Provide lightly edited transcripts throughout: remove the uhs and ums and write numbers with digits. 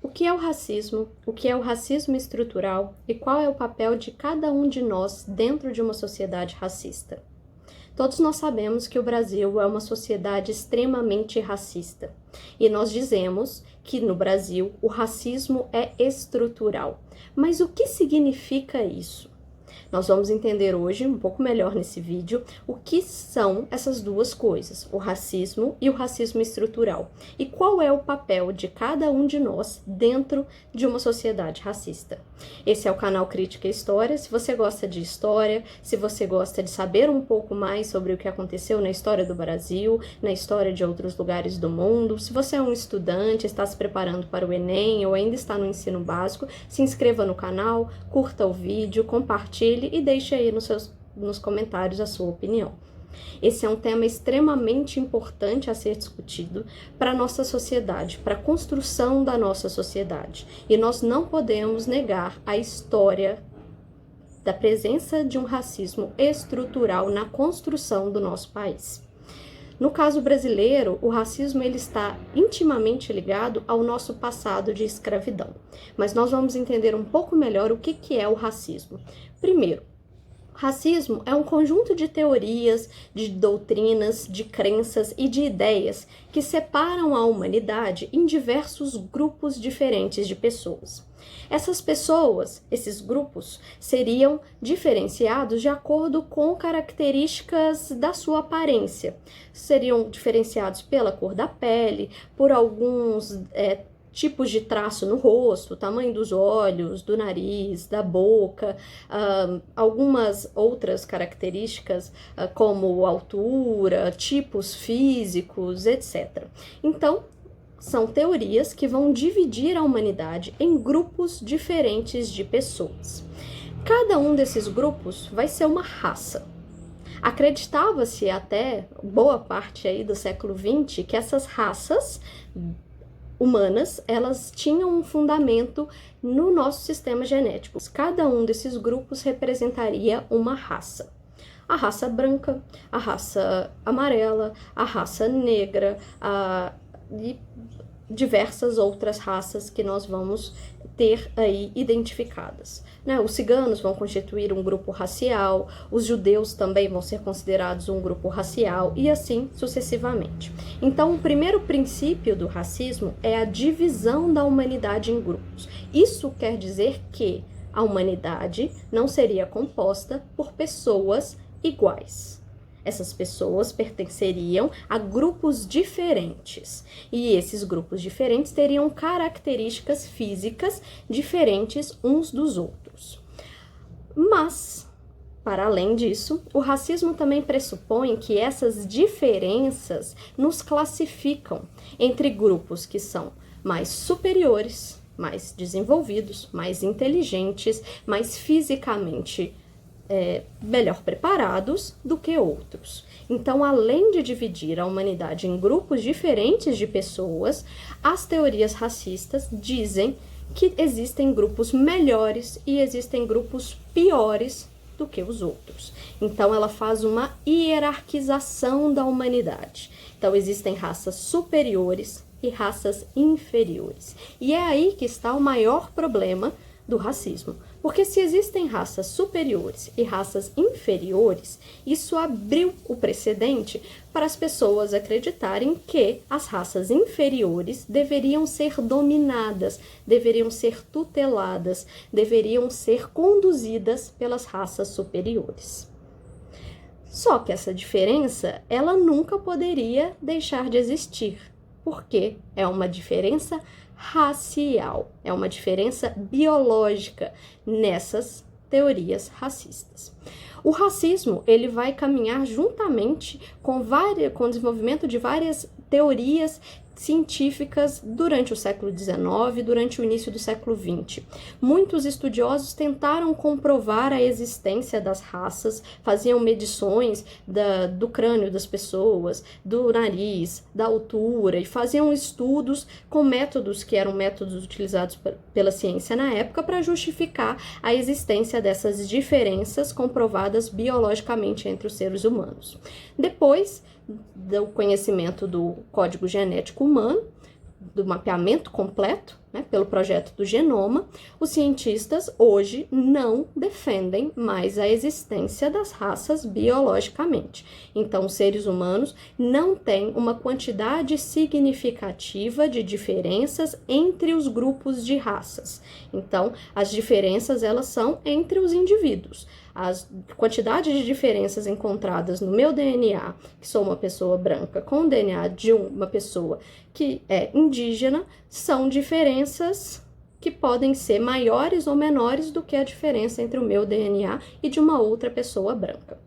O que é o racismo? O que é o racismo estrutural? E qual é o papel de cada um de nós dentro de uma sociedade racista? Todos nós sabemos que o Brasil é uma sociedade extremamente racista. E nós dizemos que no Brasil o racismo é estrutural. Mas o que significa isso? Nós vamos entender hoje, um pouco melhor nesse vídeo, o que são essas duas coisas, o racismo e o racismo estrutural. E qual é o papel de cada um de nós dentro de uma sociedade racista. Esse é o canal Crítica e História. Se você gosta de história, se você gosta de saber um pouco mais sobre o que aconteceu na história do Brasil, na história de outros lugares do mundo, se você é um estudante, está se preparando para o Enem ou ainda está no ensino básico, se inscreva no canal, curta o vídeo, compartilhe e deixe aí nos comentários a sua opinião. Esse é um tema extremamente importante a ser discutido para a nossa sociedade, para a construção da nossa sociedade. E nós não podemos negar a história da presença de um racismo estrutural na construção do nosso país. No caso brasileiro, o racismo ele está intimamente ligado ao nosso passado de escravidão. Mas nós vamos entender um pouco melhor o que é o racismo. Primeiro, racismo é um conjunto de teorias, de doutrinas, de crenças e de ideias que separam a humanidade em diversos grupos diferentes de pessoas. Essas pessoas, esses grupos, seriam diferenciados de acordo com características da sua aparência. Seriam diferenciados pela cor da pele, por alguns tipos de traço no rosto, tamanho dos olhos, do nariz, da boca, algumas outras características como altura, tipos físicos, etc. Então, são teorias que vão dividir a humanidade em grupos diferentes de pessoas. Cada um desses grupos vai ser uma raça. Acreditava-se até boa parte aí do século XX que essas raças humanas, elas tinham um fundamento no nosso sistema genético. Cada um desses grupos representaria uma raça. A raça branca, a raça amarela, a raça negra, e diversas outras raças que nós vamos ter aí identificadas. Os ciganos vão constituir um grupo racial, os judeus também vão ser considerados um grupo racial e assim sucessivamente. Então, o primeiro princípio do racismo é a divisão da humanidade em grupos. Isso quer dizer que a humanidade não seria composta por pessoas iguais. Essas pessoas pertenceriam a grupos diferentes e esses grupos diferentes teriam características físicas diferentes uns dos outros. Mas, para além disso, o racismo também pressupõe que essas diferenças nos classificam entre grupos que são mais superiores, mais desenvolvidos, mais inteligentes, mais fisicamente melhor preparados do que outros. Então, além de dividir a humanidade em grupos diferentes de pessoas, as teorias racistas dizem que existem grupos melhores e existem grupos piores do que os outros. Então, ela faz uma hierarquização da humanidade. Então, existem raças superiores e raças inferiores. E é aí que está o maior problema do racismo. Porque se existem raças superiores e raças inferiores, isso abriu o precedente para as pessoas acreditarem que as raças inferiores deveriam ser dominadas, deveriam ser tuteladas, deveriam ser conduzidas pelas raças superiores. Só que essa diferença, ela nunca poderia deixar de existir, porque é uma diferença racial, é uma diferença biológica nessas teorias racistas. O racismo, ele vai caminhar juntamente com o desenvolvimento de várias teorias científicas durante o século XIX, durante o início do século XX. Muitos estudiosos tentaram comprovar a existência das raças, faziam medições do crânio das pessoas, do nariz, da altura, e faziam estudos com métodos que eram métodos utilizados pela ciência na época para justificar a existência dessas diferenças comprovadas biologicamente entre os seres humanos. Depois do conhecimento do código genético humano, do mapeamento completo né, pelo projeto do genoma, os cientistas hoje não defendem mais a existência das raças biologicamente. Então, os seres humanos não têm uma quantidade significativa de diferenças entre os grupos de raças. Então, as diferenças, elas são entre os indivíduos. As quantidades de diferenças encontradas no meu DNA, que sou uma pessoa branca, com o DNA de uma pessoa que é indígena, são diferenças que podem ser maiores ou menores do que a diferença entre o meu DNA e de uma outra pessoa branca.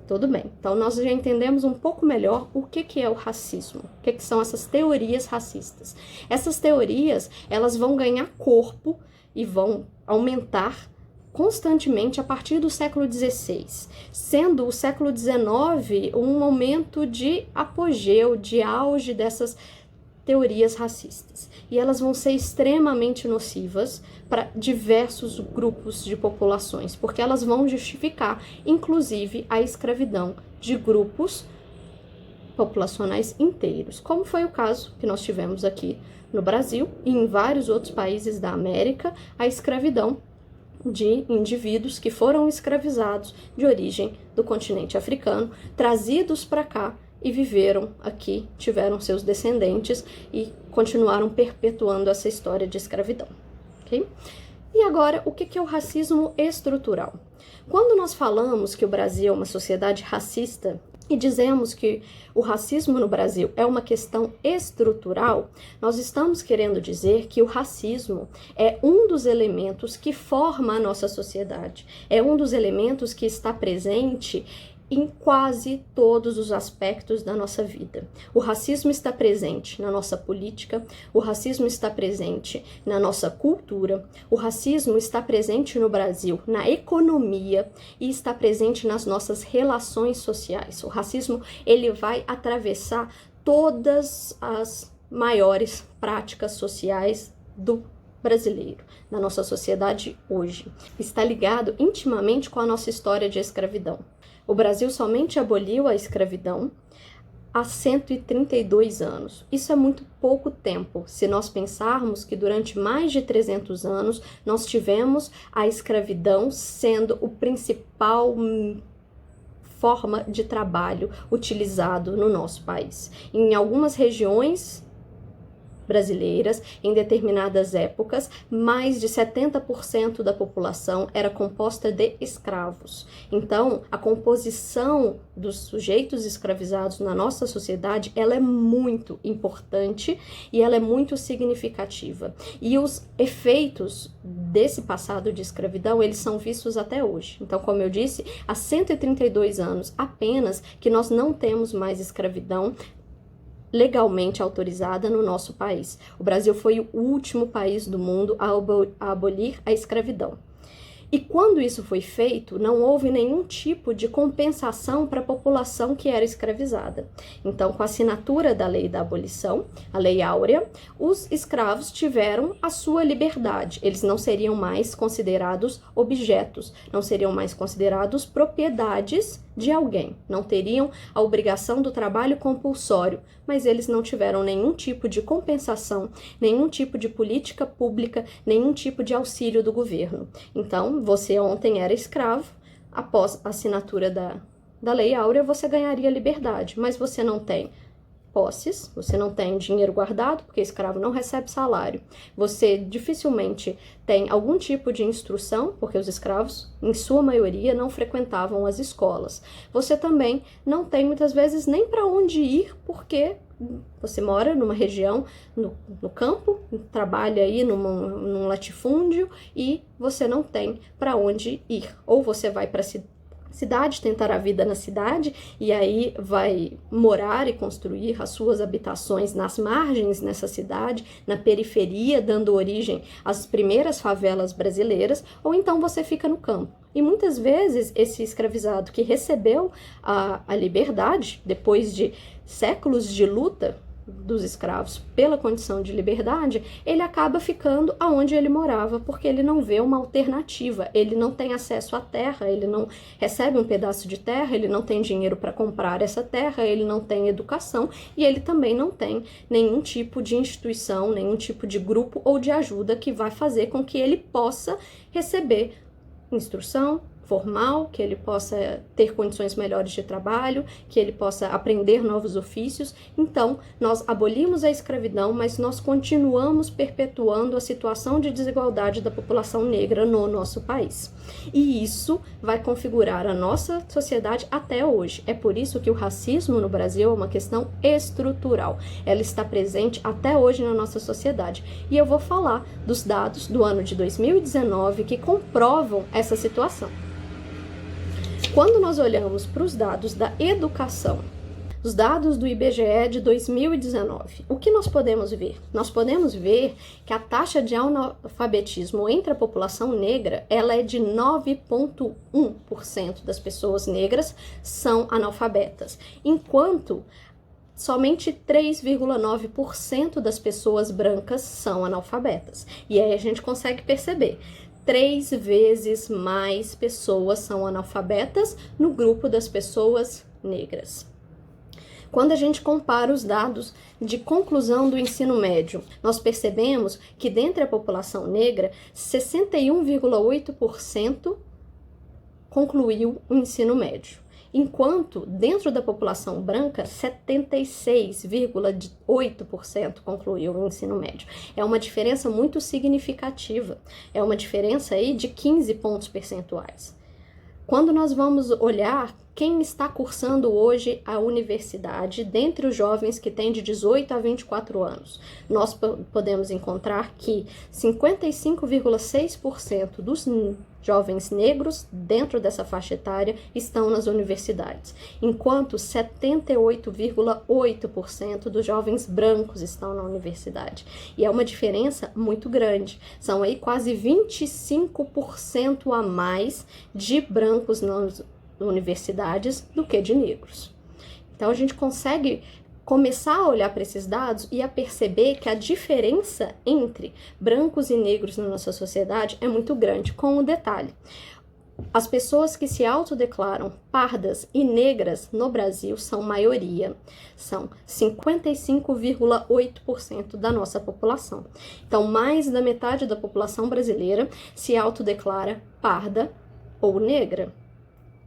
Tudo bem, então nós já entendemos um pouco melhor o que é o racismo, o que são essas teorias racistas. Essas teorias, elas vão ganhar corpo e vão aumentar constantemente a partir do século XVI, sendo o século XIX um momento de apogeu, de auge dessas teorias racistas. E elas vão ser extremamente nocivas para diversos grupos de populações, porque elas vão justificar, inclusive, a escravidão de grupos populacionais inteiros, como foi o caso que nós tivemos aqui no Brasil e em vários outros países da América, a escravidão de indivíduos que foram escravizados de origem do continente africano, trazidos para cá e viveram aqui, tiveram seus descendentes e continuaram perpetuando essa história de escravidão. Okay? E agora, o que é o racismo estrutural? Quando nós falamos que o Brasil é uma sociedade racista e dizemos que o racismo no Brasil é uma questão estrutural, nós estamos querendo dizer que o racismo é um dos elementos que forma a nossa sociedade, é um dos elementos que está presente em quase todos os aspectos da nossa vida. O racismo está presente na nossa política, o racismo está presente na nossa cultura, o racismo está presente no Brasil na economia e está presente nas nossas relações sociais. O racismo, ele vai atravessar todas as maiores práticas sociais do brasileiro, na nossa sociedade hoje. Está ligado intimamente com a nossa história de escravidão. O Brasil somente aboliu a escravidão há 132 anos. Isso é muito pouco tempo, se nós pensarmos que durante mais de 300 anos nós tivemos a escravidão sendo o principal forma de trabalho utilizado no nosso país. Em algumas regiões brasileiras, em determinadas épocas, mais de 70% da população era composta de escravos. Então, a composição dos sujeitos escravizados na nossa sociedade, ela é muito importante e ela é muito significativa. E os efeitos desse passado de escravidão, eles são vistos até hoje. Então, como eu disse, há 132 anos apenas que nós não temos mais escravidão legalmente autorizada no nosso país. O Brasil foi o último país do mundo a abolir a escravidão. E quando isso foi feito, não houve nenhum tipo de compensação para a população que era escravizada. Então, com a assinatura da lei da abolição, a Lei Áurea, os escravos tiveram a sua liberdade. Eles não seriam mais considerados objetos, não seriam mais considerados propriedades de alguém, não teriam a obrigação do trabalho compulsório, mas eles não tiveram nenhum tipo de compensação, nenhum tipo de política pública, nenhum tipo de auxílio do governo. Então, você ontem era escravo, após a assinatura da Lei Áurea, você ganharia liberdade, mas você não tem posses, você não tem dinheiro guardado, porque escravo não recebe salário. Você dificilmente tem algum tipo de instrução, porque os escravos, em sua maioria, não frequentavam as escolas. Você também não tem, muitas vezes, nem para onde ir, porque você mora numa região, no campo, trabalha aí num latifúndio e você não tem para onde ir. Ou você vai para cidade, tentar a vida na cidade, e aí vai morar e construir as suas habitações nas margens nessa cidade, na periferia, dando origem às primeiras favelas brasileiras, ou então você fica no campo. E muitas vezes esse escravizado que recebeu a liberdade, depois de séculos de luta, dos escravos pela condição de liberdade, ele acaba ficando aonde ele morava, porque ele não vê uma alternativa, ele não tem acesso à terra, ele não recebe um pedaço de terra, ele não tem dinheiro para comprar essa terra, ele não tem educação e ele também não tem nenhum tipo de instituição, nenhum tipo de grupo ou de ajuda que vai fazer com que ele possa receber instrução formal, que ele possa ter condições melhores de trabalho, que ele possa aprender novos ofícios. Então, nós abolimos a escravidão, mas nós continuamos perpetuando a situação de desigualdade da população negra no nosso país. E isso vai configurar a nossa sociedade até hoje. É por isso que o racismo no Brasil é uma questão estrutural. Ela está presente até hoje na nossa sociedade. E eu vou falar dos dados do ano de 2019 que comprovam essa situação. Quando nós olhamos para os dados da educação, os dados do IBGE de 2019, o que nós podemos ver? Nós podemos ver que a taxa de analfabetismo entre a população negra, ela é de 9,1% das pessoas negras são analfabetas, enquanto somente 3,9% das pessoas brancas são analfabetas. E aí a gente consegue perceber 3 vezes mais pessoas são analfabetas no grupo das pessoas negras. Quando a gente compara os dados de conclusão do ensino médio, nós percebemos que dentre a população negra, 61,8% concluiu o ensino médio, enquanto dentro da população branca, 76,8% concluiu o ensino médio. É uma diferença muito significativa, é uma diferença aí de 15 pontos percentuais. Quando nós vamos olhar quem está cursando hoje a universidade, dentre os jovens que têm de 18 a 24 anos, nós podemos encontrar que 55,6% dos jovens negros dentro dessa faixa etária estão nas universidades, enquanto 78,8% dos jovens brancos estão na universidade. E é uma diferença muito grande, são aí quase 25% a mais de brancos nas universidades do que de negros. Então a gente consegue começar a olhar para esses dados e a perceber que a diferença entre brancos e negros na nossa sociedade é muito grande, com um detalhe. As pessoas que se autodeclaram pardas e negras no Brasil são maioria, são 55,8% da nossa população. Então, mais da metade da população brasileira se autodeclara parda ou negra.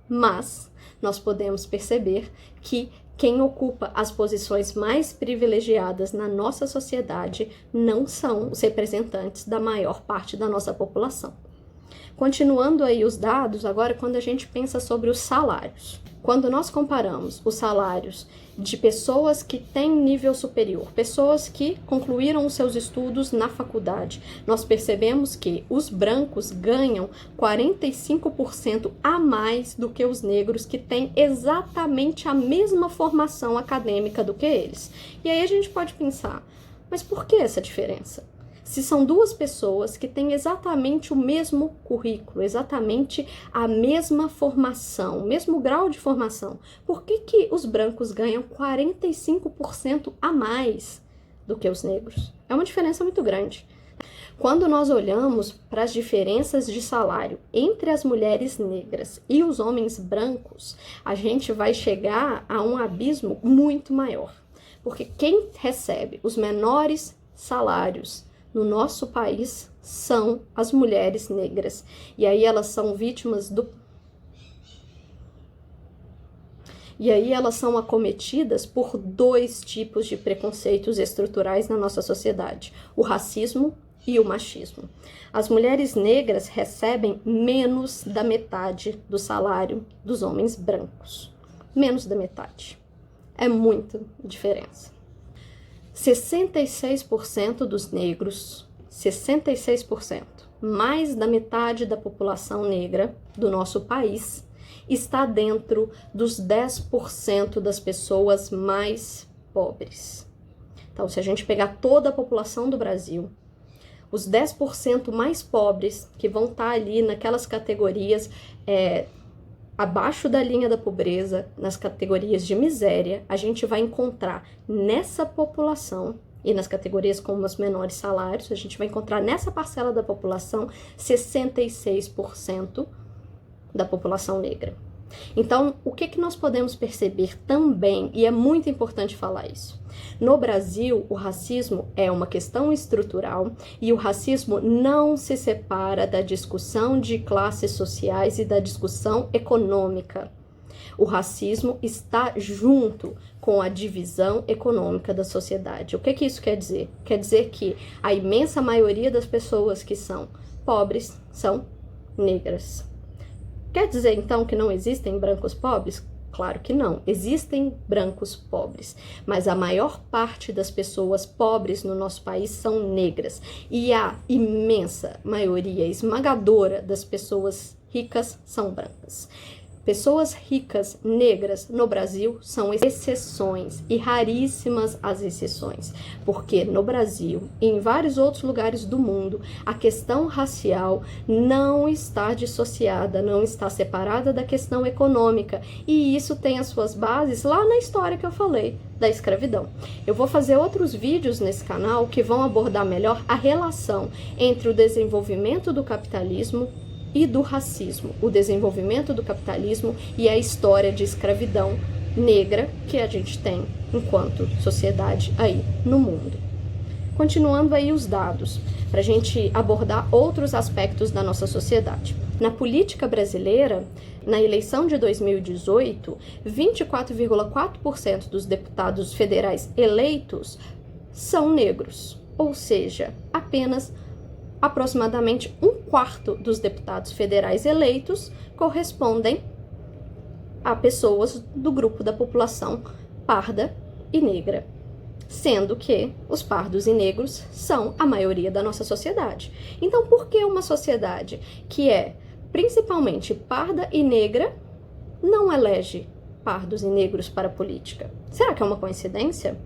Mas nós podemos perceber que quem ocupa as posições mais privilegiadas na nossa sociedade não são os representantes da maior parte da nossa população. Continuando aí os dados, agora quando a gente pensa sobre os salários. Quando nós comparamos os salários de pessoas que têm nível superior, pessoas que concluíram os seus estudos na faculdade, nós percebemos que os brancos ganham 45% a mais do que os negros que têm exatamente a mesma formação acadêmica do que eles. E aí a gente pode pensar, mas por que essa diferença? Se são duas pessoas que têm exatamente o mesmo currículo, exatamente a mesma formação, o mesmo grau de formação, por que os brancos ganham 45% a mais do que os negros? É uma diferença muito grande. Quando nós olhamos para as diferenças de salário entre as mulheres negras e os homens brancos, a gente vai chegar a um abismo muito maior. Porque quem recebe os menores salários no nosso país são as mulheres negras. E aí elas são vítimas E aí elas são acometidas por 2 tipos de preconceitos estruturais na nossa sociedade: o racismo e o machismo. As mulheres negras recebem menos da metade do salário dos homens brancos. Menos da metade. É muita diferença. 66% dos negros, 66%, mais da metade da população negra do nosso país, está dentro dos 10% das pessoas mais pobres. Então, se a gente pegar toda a população do Brasil, os 10% mais pobres, que vão estar ali naquelas categorias abaixo da linha da pobreza, nas categorias de miséria, a gente vai encontrar nessa população, e nas categorias com os menores salários, a gente vai encontrar nessa parcela da população 66% da população negra. Então, o que nós podemos perceber também, e é muito importante falar isso, no Brasil, o racismo é uma questão estrutural e o racismo não se separa da discussão de classes sociais e da discussão econômica. O racismo está junto com a divisão econômica da sociedade. O que isso quer dizer? Quer dizer que a imensa maioria das pessoas que são pobres são negras. Quer dizer, então, que não existem brancos pobres? Claro que não. Existem brancos pobres, mas a maior parte das pessoas pobres no nosso país são negras. E a imensa maioria esmagadora das pessoas ricas são brancas. Pessoas ricas negras no Brasil são exceções e raríssimas as exceções, porque no Brasil e em vários outros lugares do mundo a questão racial não está dissociada, não está separada da questão econômica, e isso tem as suas bases lá na história que eu falei da escravidão. Eu vou fazer outros vídeos nesse canal que vão abordar melhor a relação entre o desenvolvimento do capitalismo e do racismo, o desenvolvimento do capitalismo e a história de escravidão negra que a gente tem enquanto sociedade aí no mundo. Continuando aí os dados, para a gente abordar outros aspectos da nossa sociedade. Na política brasileira, na eleição de 2018, 24,4% dos deputados federais eleitos são negros, ou seja, apenas aproximadamente 1/4 dos deputados federais eleitos correspondem a pessoas do grupo da população parda e negra, sendo que os pardos e negros são a maioria da nossa sociedade. Então, por que uma sociedade que é principalmente parda e negra não elege pardos e negros para a política? Será que é uma coincidência?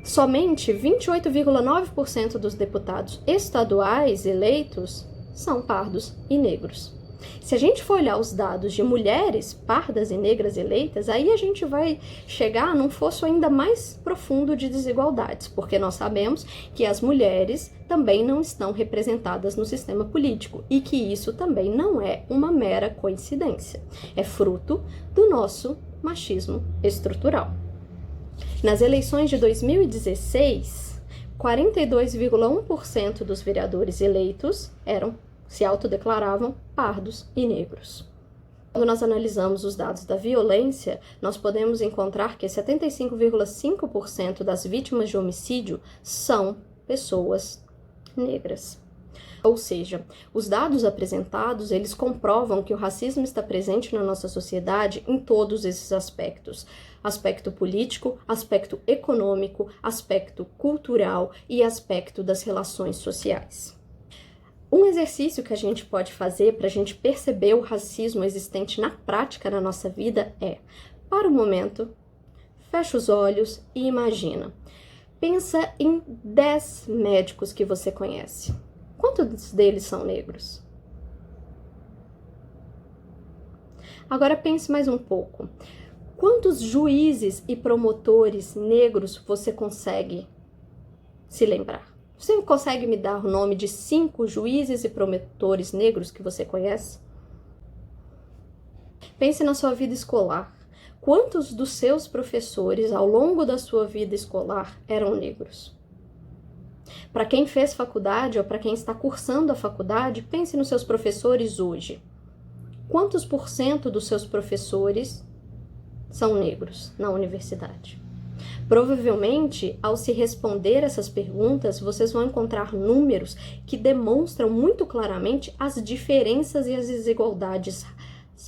Somente 28,9% dos deputados estaduais eleitos são pardos e negros. Se a gente for olhar os dados de mulheres pardas e negras eleitas, aí a gente vai chegar num fosso ainda mais profundo de desigualdades, porque nós sabemos que as mulheres também não estão representadas no sistema político e que isso também não é uma mera coincidência, é fruto do nosso machismo estrutural. Nas eleições de 2016, 42,1% dos vereadores eleitos se autodeclaravam pardos e negros. Quando nós analisamos os dados da violência, nós podemos encontrar que 75,5% das vítimas de homicídio são pessoas negras. Ou seja, os dados apresentados, eles comprovam que o racismo está presente na nossa sociedade em todos esses aspectos. Aspecto político, aspecto econômico, aspecto cultural e aspecto das relações sociais. Um exercício que a gente pode fazer para a gente perceber o racismo existente na prática na nossa vida é, para o momento, fecha os olhos e imagina. Pensa em 10 médicos que você conhece. Quantos deles são negros? Agora pense mais um pouco. Quantos juízes e promotores negros você consegue se lembrar? Você consegue me dar o nome de 5 juízes e promotores negros que você conhece? Pense na sua vida escolar. Quantos dos seus professores ao longo da sua vida escolar eram negros? Para quem fez faculdade ou para quem está cursando a faculdade, pense nos seus professores hoje. Quantos % dos seus professores são negros na universidade? Provavelmente, ao se responder essas perguntas, vocês vão encontrar números que demonstram muito claramente as diferenças e as desigualdades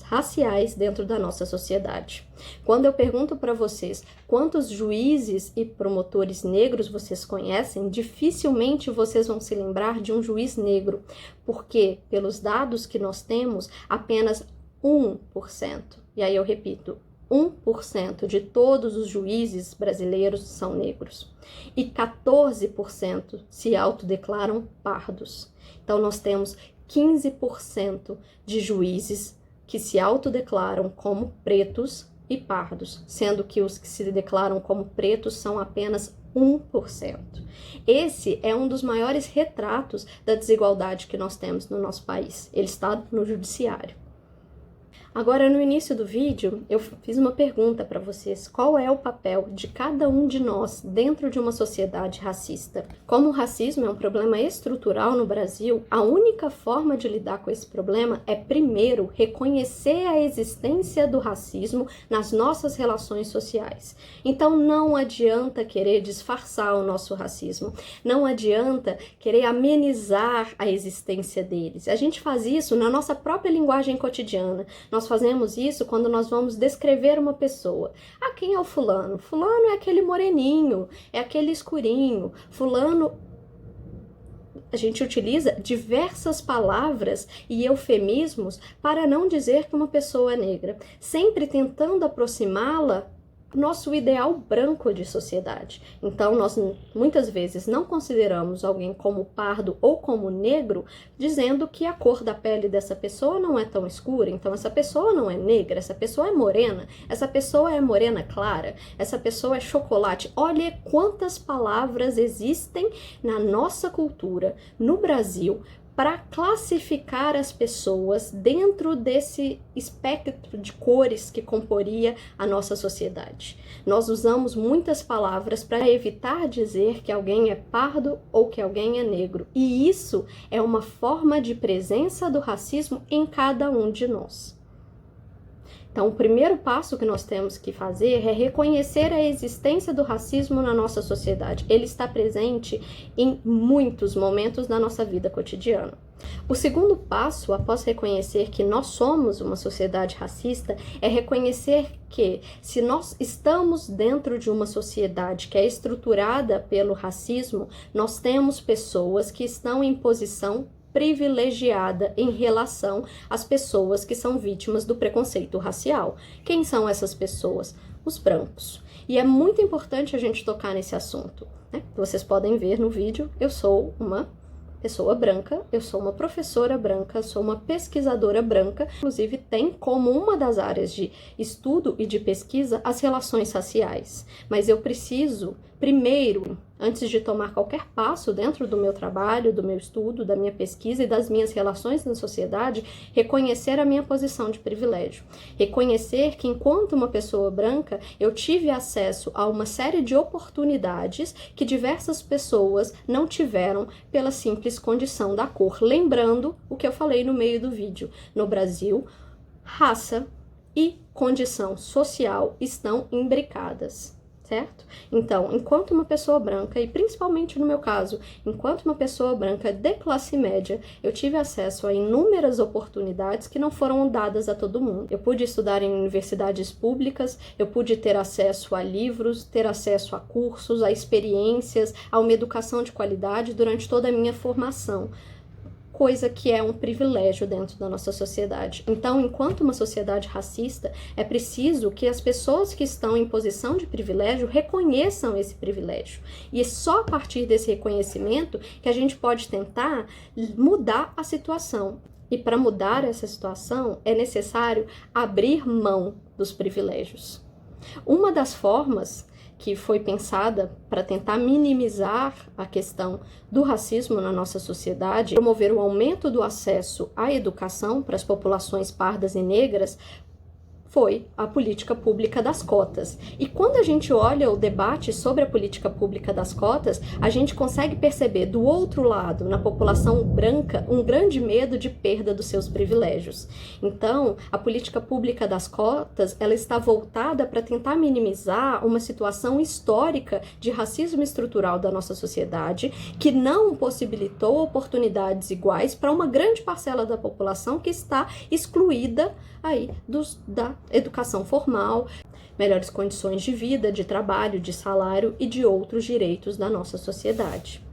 raciais dentro da nossa sociedade. Quando eu pergunto para vocês quantos juízes e promotores negros vocês conhecem, dificilmente vocês vão se lembrar de um juiz negro, porque pelos dados que nós temos, apenas 1%, e aí eu repito, 1% de todos os juízes brasileiros são negros e 14% se autodeclaram pardos. Então nós temos 15% de juízes que se autodeclaram como pretos e pardos, sendo que os que se declaram como pretos são apenas 1%. Esse é um dos maiores retratos da desigualdade que nós temos no nosso país. Ele está no judiciário. Agora, no início do vídeo, eu fiz uma pergunta para vocês: qual é o papel de cada um de nós dentro de uma sociedade racista? Como o racismo é um problema estrutural no Brasil, a única forma de lidar com esse problema é, primeiro, reconhecer a existência do racismo nas nossas relações sociais. Então, não adianta querer disfarçar o nosso racismo, não adianta querer amenizar a existência deles. A gente faz isso na nossa própria linguagem cotidiana. Nós fazemos isso quando nós vamos descrever uma pessoa. Ah, quem é o fulano? Fulano é aquele moreninho, é aquele escurinho. Fulano... A gente utiliza diversas palavras e eufemismos para não dizer que uma pessoa é negra, sempre tentando aproximá-la nosso ideal branco de sociedade. Então, nós muitas vezes não consideramos alguém como pardo ou como negro, dizendo que a cor da pele dessa pessoa não é tão escura, então essa pessoa não é negra, essa pessoa é morena, essa pessoa é morena clara, essa pessoa é chocolate. Olha quantas palavras existem na nossa cultura, no Brasil, para classificar as pessoas dentro desse espectro de cores que comporia a nossa sociedade. Nós usamos muitas palavras para evitar dizer que alguém é pardo ou que alguém é negro, e isso é uma forma de presença do racismo em cada um de nós. Então, o primeiro passo que nós temos que fazer é reconhecer a existência do racismo na nossa sociedade. Ele está presente em muitos momentos da nossa vida cotidiana. O segundo passo, após reconhecer que nós somos uma sociedade racista, é reconhecer que, se nós estamos dentro de uma sociedade que é estruturada pelo racismo, nós temos pessoas que estão em posição privilegiada em relação às pessoas que são vítimas do preconceito racial. Quem são essas pessoas? Os brancos. E é muito importante a gente tocar nesse assunto, né? Vocês podem ver no vídeo, eu sou uma pessoa branca, eu sou uma professora branca, sou uma pesquisadora branca, inclusive tem como uma das áreas de estudo e de pesquisa as relações raciais. Mas eu preciso, primeiro, antes de tomar qualquer passo dentro do meu trabalho, do meu estudo, da minha pesquisa e das minhas relações na sociedade, reconhecer a minha posição de privilégio. Reconhecer que, enquanto uma pessoa branca, eu tive acesso a uma série de oportunidades que diversas pessoas não tiveram pela simples condição da cor. Lembrando o que eu falei no meio do vídeo. No Brasil, raça e condição social estão imbricadas. Certo? Então, enquanto uma pessoa branca, e principalmente no meu caso, enquanto uma pessoa branca de classe média, eu tive acesso a inúmeras oportunidades que não foram dadas a todo mundo. Eu pude estudar em universidades públicas, eu pude ter acesso a livros, ter acesso a cursos, a experiências, a uma educação de qualidade durante toda a minha formação. Coisa que é um privilégio dentro da nossa sociedade. Então, enquanto uma sociedade racista, é preciso que as pessoas que estão em posição de privilégio reconheçam esse privilégio. E é só a partir desse reconhecimento que a gente pode tentar mudar a situação. E para mudar essa situação, é necessário abrir mão dos privilégios. Uma das formas que foi pensada para tentar minimizar a questão do racismo na nossa sociedade, promover o aumento do acesso à educação para as populações pardas e negras, foi a política pública das cotas. E quando a gente olha o debate sobre a política pública das cotas, a gente consegue perceber do outro lado, na população branca, um grande medo de perda dos seus privilégios. Então, a política pública das cotas, ela está voltada para tentar minimizar uma situação histórica de racismo estrutural da nossa sociedade, que não possibilitou oportunidades iguais para uma grande parcela da população que está excluída aí da educação formal, melhores condições de vida, de trabalho, de salário e de outros direitos da nossa sociedade.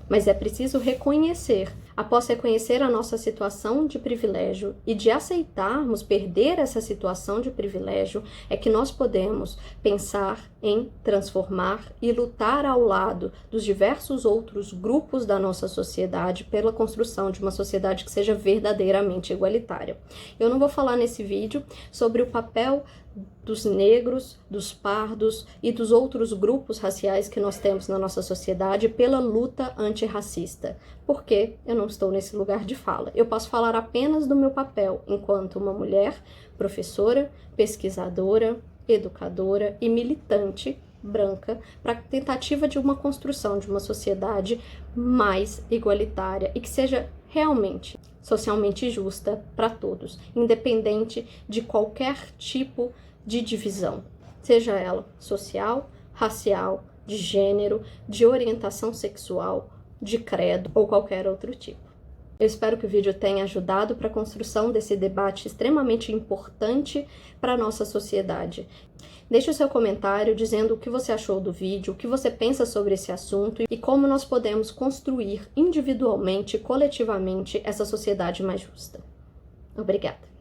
mas é preciso reconhecer. Após reconhecer a nossa situação de privilégio e de aceitarmos perder essa situação de privilégio, é que nós podemos pensar em transformar e lutar ao lado dos diversos outros grupos da nossa sociedade pela construção de uma sociedade que seja verdadeiramente igualitária. Eu não vou falar nesse vídeo sobre o papel dos negros, dos pardos e dos outros grupos raciais que nós temos na nossa sociedade pela luta antirracista, porque eu não estou nesse lugar de fala. Eu posso falar apenas do meu papel enquanto uma mulher, professora, pesquisadora, educadora e militante branca para a tentativa de uma construção de uma sociedade mais igualitária e que seja realmente socialmente justa para todos, independente de qualquer tipo de divisão, seja ela social, racial, de gênero, de orientação sexual, de credo ou qualquer outro tipo. Eu espero que o vídeo tenha ajudado para a construção desse debate extremamente importante para a nossa sociedade. Deixe o seu comentário dizendo o que você achou do vídeo, o que você pensa sobre esse assunto e como nós podemos construir individualmente e coletivamente essa sociedade mais justa. Obrigada!